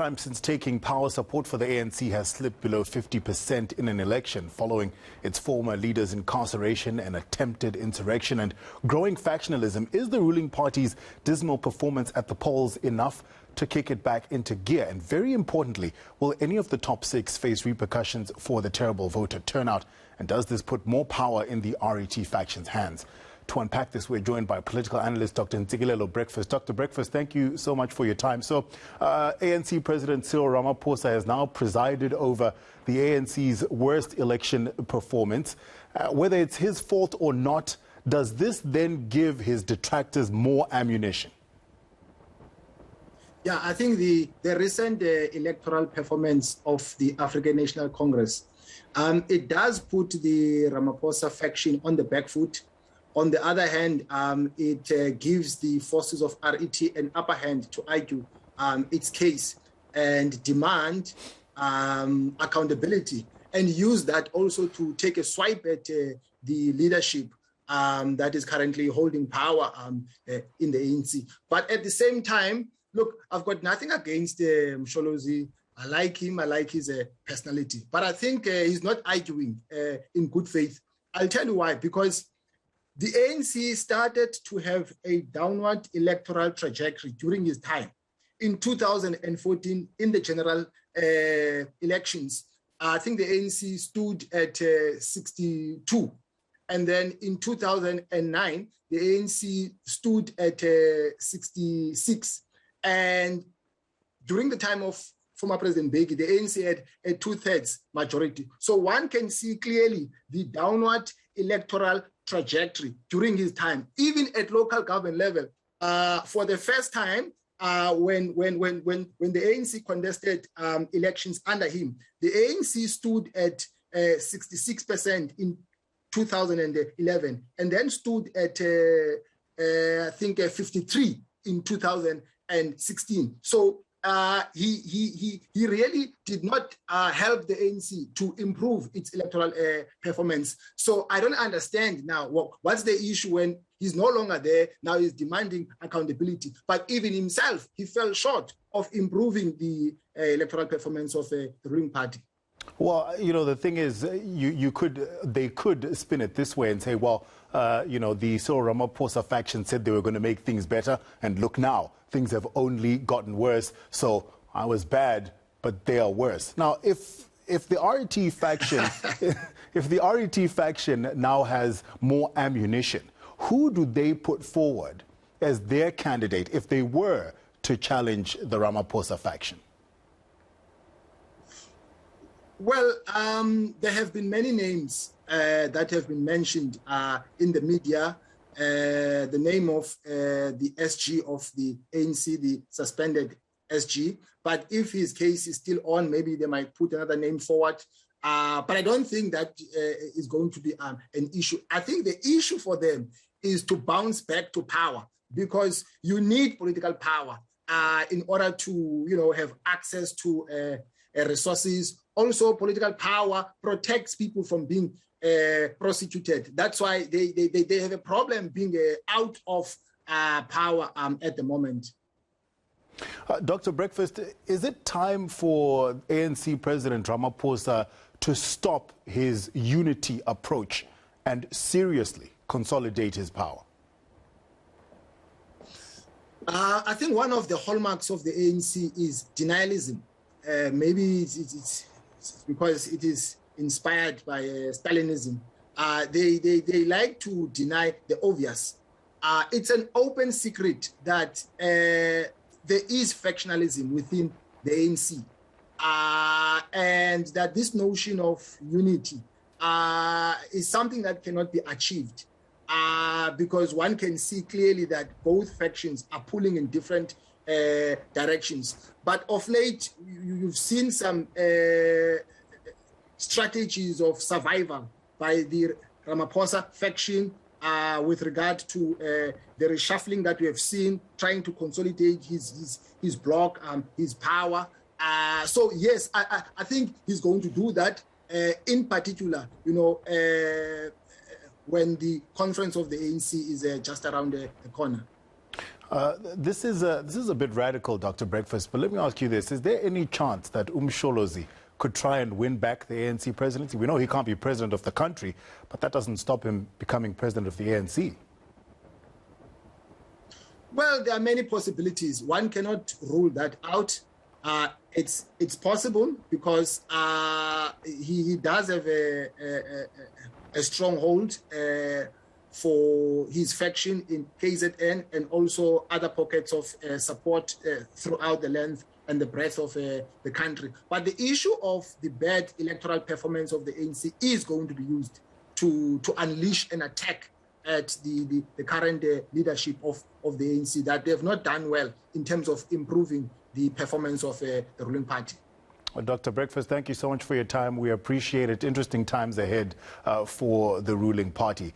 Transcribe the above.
time since taking power, support for the ANC has slipped below 50% in an election following its former leader's incarceration and attempted insurrection. And growing factionalism, is the ruling party's dismal performance at the polls enough to kick it back into gear? And very importantly, will any of the top six face repercussions for the terrible voter turnout? And does this put more power in the RET faction's hands? To unpack this, we're joined by political analyst Dr. Ntsikelelo Breakfast. Dr. Breakfast, thank you so much for your time. So, ANC President Cyril Ramaphosa has now presided over the ANC's worst election performance. Whether it's his fault or not, does this then give his detractors more ammunition? Yeah, I think the recent electoral performance of the African National Congress, it does put the Ramaphosa faction on the back foot. On the other hand, it gives the forces of RET an upper hand to argue its case and demand accountability, and use that also to take a swipe at the leadership that is currently holding power in the ANC. But at the same time, look, I've got nothing against Msholozi. I like him, I like his personality. But I think he's not arguing in good faith. I'll tell you why. Because the ANC started to have a downward electoral trajectory during his time. In 2014, in the general elections, I think the ANC stood at 62. And then in 2009, the ANC stood at 66. And during the time of former President Mbeki, the ANC had a two-thirds majority. So one can see clearly the downward electoral trajectory during his time, even at local government level. For the first time, when the ANC contested elections under him, the ANC stood at 66% in 2011, and then stood at I think 53 in 2016. So he really did not help the ANC to improve its electoral performance. So I don't understand now what's the issue when he's no longer there. Now he's demanding accountability. But even himself, he fell short of improving the electoral performance of the ruling party. Well, you know, the thing is, they could spin it this way and say, well, you know, the Cyril Ramaphosa faction said they were going to make things better, and look now, things have only gotten worse. So I was bad, but they are worse. Now, if the RET faction, if the RET faction now has more ammunition, who do they put forward as their candidate if they were to challenge the Ramaphosa faction? Well, there have been many names that have been mentioned in the media. The name of the SG of the ANC, the suspended SG. But if his case is still on, maybe they might put another name forward. But I don't think that is going to be an issue. I think the issue for them is to bounce back to power, because you need political power in order to, you know, have access to resources. Also, political power protects people from being prosecuted. That's why they have a problem being out of power at the moment. Dr. Breakfast, is it time for ANC President Ramaphosa to stop his unity approach and seriously consolidate his power? I think one of the hallmarks of the ANC is denialism. Maybe it's because it is inspired by Stalinism. They like to deny the obvious. It's an open secret that there is factionalism within the ANC, and that this notion of unity is something that cannot be achieved, because one can see clearly that both factions are pulling in different directions. But of late, you've seen some strategies of survival by the Ramaphosa faction with regard to the reshuffling that we have seen, trying to consolidate his bloc, his power. So yes, I think he's going to do that. In particular, you know, when the conference of the ANC is just around the corner. This is a bit radical, Dr. Breakfast, but let me ask you this. Is there any chance that Umsholozi could try and win back the ANC presidency? We know he can't be president of the country, but that doesn't stop him becoming president of the ANC. Well, there are many possibilities. One cannot rule that out. It's possible because he does have a stronghold for his faction in KZN and also other pockets of support throughout the length and the breadth of the country. But the issue of the bad electoral performance of the ANC is going to be used to unleash an attack at the current leadership of the ANC, that they have not done well in terms of improving the performance of the ruling party. Well, Dr. Breakfast, thank you so much for your time. We appreciate it. Interesting times ahead for the ruling party.